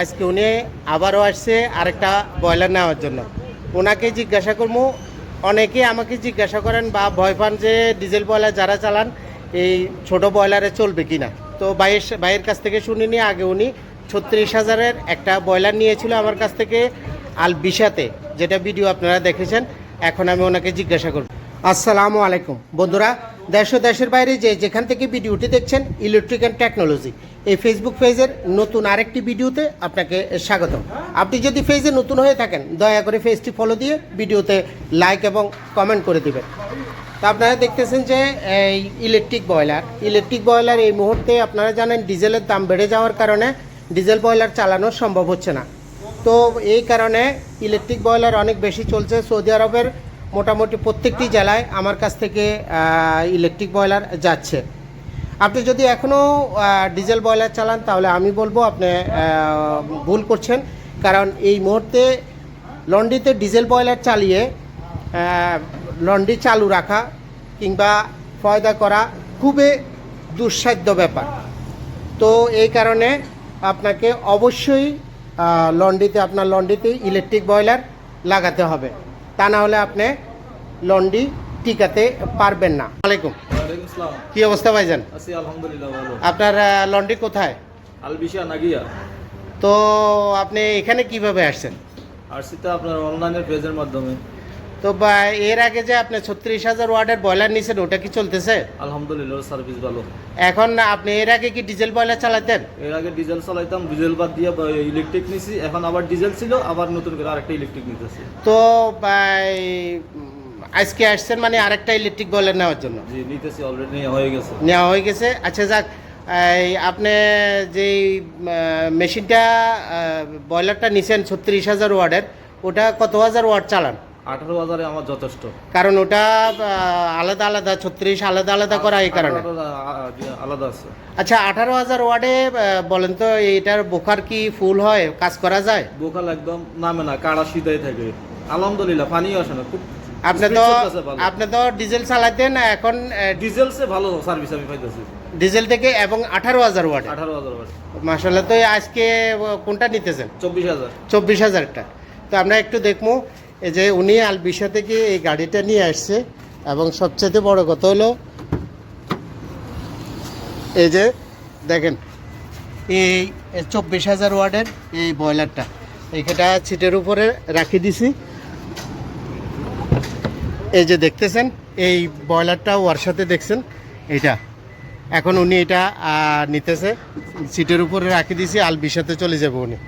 আজকে উনি আবারও আসছে আরেকটা ব্রয়লার নেওয়ার জন্য। ওনাকে জিজ্ঞাসা করবো, অনেকে আমাকে জিজ্ঞাসা করেন বা ভয় পান যে ডিজেল ব্রয়লার যারা চালান এই ছোট ব্রয়লারে চলবে কি না। তো ভাইয়ের কাছ থেকে শুনিনি, আগে উনি 36,000-এর একটা ব্রয়লার নিয়েছিল আমার কাছ থেকে আলবিশাতে, যেটা ভিডিও আপনারা দেখেছেন। এখন আমি ওনাকে জিজ্ঞাসা করব। আসসালামু আলাইকুম বন্ধুরা, দেশ ও দেশের বাইরে যেখান থেকে ভিডিওটি দেখছেন, ইলেকট্রিক অ্যান্ড টেকনোলজি এই ফেসবুক পেজের নতুন আরেকটি ভিডিওতে আপনাকে স্বাগতম। আপনি যদি পেজে নতুন হয়ে থাকেন, দয়া করে পেজটি ফলো দিয়ে ভিডিওতে লাইক এবং কমেন্ট করে দিবেন। তো আপনারা দেখতেছেন যে এই ইলেকট্রিক ব্রয়লার এই মুহূর্তে আপনারা জানেন ডিজেলের দাম বেড়ে যাওয়ার কারণে ডিজেল ব্রয়লার চালানো সম্ভব হচ্ছে না। তো এই কারণে ইলেকট্রিক ব্রয়লার অনেক বেশি চলছে। সৌদি আরবের মোটামুটি প্রত্যেকটি জেলায় আমার কাছ থেকে ইলেকট্রিক ব্রয়লার যাচ্ছে। আপনি যদি এখনও ডিজেল ব্রয়লার চালান তাহলে আমি বলবো আপনি ভুল করছেন, কারণ এই মুহূর্তে লন্ড্রিতে ডিজেল ব্রয়লার চালিয়ে লন্ড্রি চালু রাখা কিংবা ফয়দা করা খুবই দুঃসাধ্য ব্যাপার। তো এই কারণে আপনাকে অবশ্যই লন্ড্রিতে ইলেকট্রিক ব্রয়লার লাগাতে হবে, তা না হলে আপনি লন্ড্রি টিকাতে পারবেন না। আলাইকুম, কি অবস্থা ভাইজান? আছি আলহামদুলিল্লাহ ভালো। আপনার লন্ড্রি কোথায়? আলবিশা নাগিয়া। তো আপনি এখানে কিভাবে আসছেন? আসছি তো আপনার অনলাইনের পেজের মাধ্যমে। তো এর আগে যে আপনি 36,000 ওয়াটের ব্রয়লার নিয়েছেন, ওটা কি চলতেছে? আলহামদুলিল্লাহ সার্ভিস ভালো। এখন আপনি এর আগে কি ডিজেল ব্রয়লার চালাতেন? এর আগে ডিজেল চালাইতাম, ডিজেল বাদ দিয়ে ইলেকট্রিক নিছি। এখন আবার ডিজেল ছিল, আবার নতুন করে আরেকটা ইলেকট্রিক নিতেছি। তো আজকে আসছেন মানে আরেকটা ইলেকট্রিক ব্রয়লার নেওয়ার জন্য? জি নিতেছি, অলরেডি নেওয়া হয়ে গেছে। আচ্ছা যাক, আপনি যেই মেশিনটা ব্রয়লারটা নিছেন 36,000 ওয়াটের, ওটা কত হাজার ওয়াট চালান? 18,000-এ আমার যথেষ্ট, কারণ ওটা আলাদা আলাদা 36 আলাদা আলাদা করা এই কারণে আলাদা আছে। আচ্ছা, 18,000 ওয়াটে বলেন তো এটার বোকার কি ফুল হয়, কাজ করা যায়? বোকাল একদম নামে না, কাড়া সিধাই থাকে আলহামদুলিল্লাহ। পানিও আসে না, খুব। আপনি তো ডিজেল চালাতেন, এখন ডিজেল সে ভালো সার্ভিস আমি পাইতেছি ডিজেল থেকে, এবং 18,000 ওয়াট। 18,000 ওয়াট মাশাআল্লাহ। তো আজকে কোনটা নিতেছেন? 24,000। 24,000টা। তো আমরা একটু দেখবো। এই যে উনি আলবিশা থেকে এই গাড়িটা নিয়ে আসছে, এবং সবচেয়ে বড় কথা হলো এই যে দেখেন এই 24,000 ওয়াটের এই ব্রয়লারটা এইটা ছিটের উপরে রাখি দিছি। এই যে দেখতেছেন এই ব্রয়লারটা ওর সাথে দেখছেন এইটা, এখন উনি এটা নিতেছে, সিটের উপরে রাখি দিছি, আলবিশাতে চলে যাবে উনি।